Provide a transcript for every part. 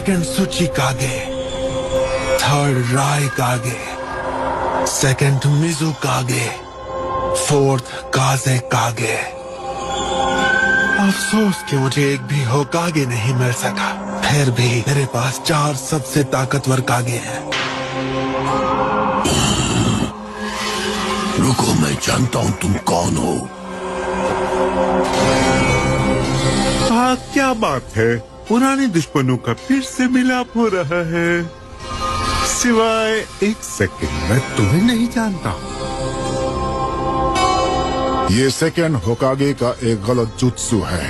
Second सुची कागे, third राय कागे, second मिजु कागे, fourth काजे कागे। अफसोस कि मुझे एक भी होकागे नहीं मिल सका। फिर भी मेरे पास 4 सबसे ताकतवर कागे हैं। रुको, मैं जानता हूँ तुम कौन हो। हाँ, क्या बात है, पुराने दुश्मनों का फिर से मिलाप हो रहा है। सिवाय एक सेकंड, मैं तुम्हें नहीं जानता। ये सेकंड होकागे का एक गलत जुत्सु है,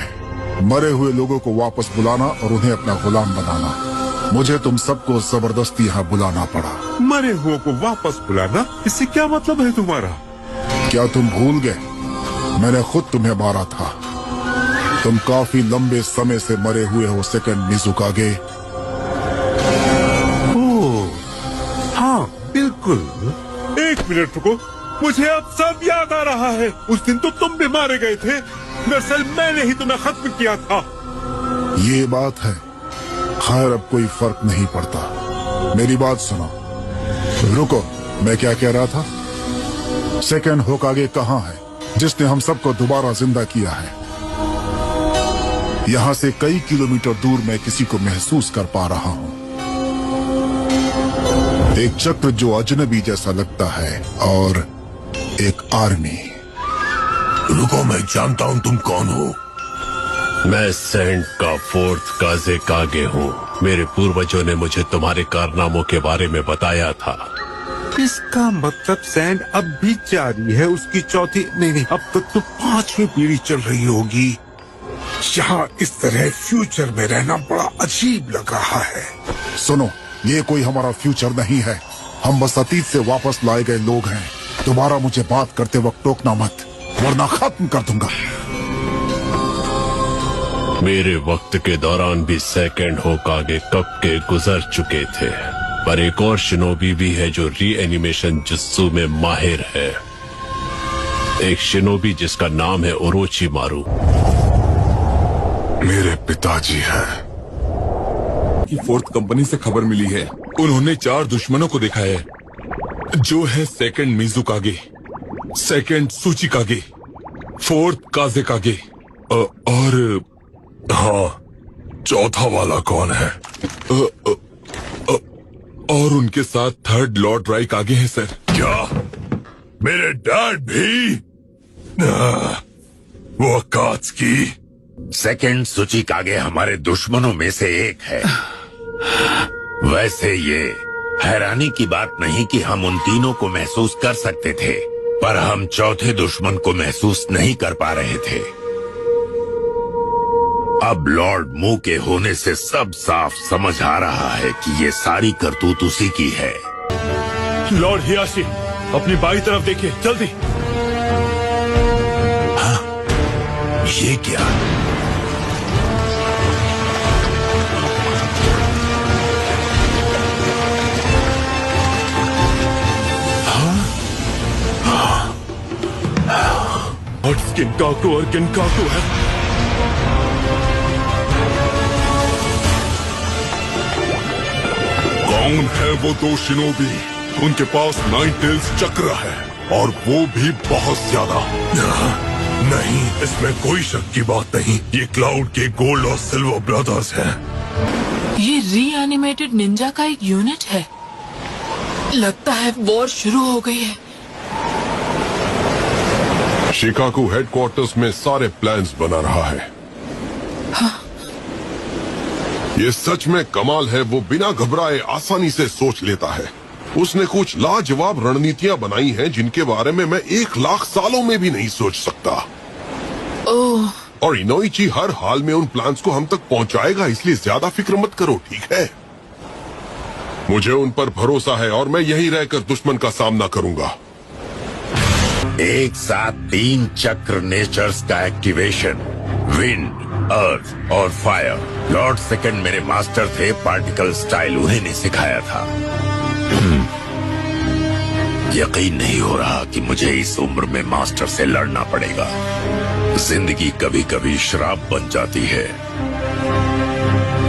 मरे हुए लोगों को वापस बुलाना और उन्हें अपना गुलाम बनाना। मुझे तुम सबको जबरदस्ती यहाँ बुलाना पड़ा। मरे हुए को वापस बुलाना, इससे क्या मतलब है तुम्हारा? क्या तुम भूल गए? मैंने खुद तुम्हें मारा था। तुम काफी लंबे समय से मरे हुए हो सेकंड मिजुकागे। ओह, हाँ बिल्कुल। 1 मिनट रुको, मुझे अब सब याद आ रहा है। उस दिन तो तुम भी मारे गए थे। दरअसल मैंने ही तुम्हें खत्म किया था। ये बात है। खैर, अब कोई फर्क नहीं पड़ता। मेरी बात सुनो। रुको, मैं क्या कह रहा था? सेकंड होकागे कहाँ है जिसने हम सबको दोबारा जिंदा किया है? यहाँ से कई किलोमीटर दूर मैं किसी को महसूस कर पा रहा हूँ। एक चक्र जो अजनबी जैसा लगता है और एक आर्मी। रुको, मैं जानता हूँ तुम कौन हो। मैं सेंट का 4th काजे कागे हूँ। मेरे पूर्वजों ने मुझे तुम्हारे कारनामों के बारे में बताया था। इसका मतलब सैंड अब भी जारी है। उसकी चौथी नहीं, अब तक तो 5वीं पीढ़ी चल रही होगी। यहाँ इस तरह फ्यूचर में रहना बड़ा अजीब लग रहा है। सुनो, ये कोई हमारा फ्यूचर नहीं है। हम बस अतीत से वापस लाए गए लोग हैं। दोबारा मुझे बात करते वक्त टोकना मत, वरना खत्म कर दूंगा। मेरे वक्त के दौरान भी सेकंड होकागे कब के गुजर चुके थे, पर एक और शिनोबी भी है जो रीएनिमेशन जुत्सु में माहिर है। एक शिनोबी जिसका नाम है ओरोचिमारू। मेरे पिताजी हैं। कि 4th कंपनी से खबर मिली है, उन्होंने 4 दुश्मनों को देखा है, जो है सेकंड मिजुकागे, सेकंड सुचिकागे, 4th काजेकागे और हाँ, चौथा वाला कौन है? और उनके साथ 3rd लॉर्ड राय कागे हैं सर। क्या मेरे डैड भी? वो अकात्सुकी। सेकंड सुचिकागे हमारे दुश्मनों में से एक है। वैसे ये हैरानी की बात नहीं कि हम उन तीनों को महसूस कर सकते थे, पर हम चौथे दुश्मन को महसूस नहीं कर पा रहे थे। अब लॉर्ड मू के होने से सब साफ समझ आ रहा है कि ये सारी करतूत उसी की है। लॉर्ड हियाशी, अपनी बाई तरफ देखिए, जल्दी। हाँ, ये क्या? और स्किनकाकू और गिनकाकू है। कौन है वो 2 शिनोबी? उनके पास 9 टेल्स चक्र है और वो भी बहुत ज्यादा। नहीं, इसमें कोई शक की बात नहीं। ये क्लाउड के गोल्ड और सिल्वर ब्रदर्स हैं। ये रीएनिमेटेड निंजा का एक यूनिट है। लगता है वॉर शुरू हो गई है। शिकागो हेडक्वार्टर्स में सारे प्लान्स बना रहा है। हाँ। ये सच में कमाल है, वो बिना घबराए आसानी से सोच लेता है। उसने कुछ लाजवाब रणनीतियां बनाई हैं जिनके बारे में मैं 1 लाख सालों में भी नहीं सोच सकता। ओह। और इनोइची हर हाल में उन प्लान्स को हम तक पहुंचाएगा, इसलिए ज्यादा फिक्र मत करो, ठीक है? मुझे उन पर भरोसा है और मैं यहीं रहकर दुश्मन का सामना करूंगा। एक साथ 3 चक्र नेचर्स का एक्टिवेशन, विंड, अर्थ और फायर। लॉर्ड सेकंड मेरे मास्टर थे, पार्टिकल स्टाइल उन्हीं ने सिखाया था। यकीन नहीं हो रहा कि मुझे इस उम्र में मास्टर से लड़ना पड़ेगा। जिंदगी कभी कभी श्राप बन जाती है।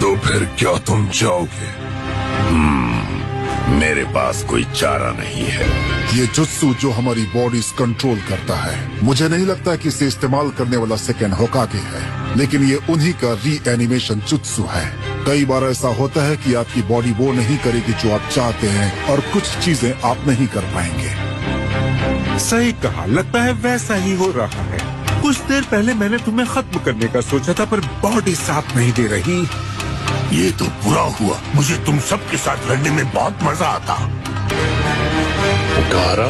तो फिर क्या तुम जाओगे? मेरे पास कोई चारा नहीं है। ये जुत्सु जो हमारी बॉडीज कंट्रोल करता है, मुझे नहीं लगता कि इसे इस्तेमाल करने वाला सेकेंड होकागे है, लेकिन ये उन्हीं का रीएनिमेशन जुत्सु है। कई बार ऐसा होता है कि आपकी बॉडी वो नहीं करेगी जो आप चाहते हैं, और कुछ चीजें आप नहीं कर पाएंगे। सही कहा, लगता है वैसा ही हो रहा है। कुछ देर पहले मैंने तुम्हें खत्म करने का सोचा था, पर बॉडी साथ नहीं दे रही। ये तो बुरा हुआ। मुझे तुम सबके साथ लड़ने में बहुत मजा आता। गारा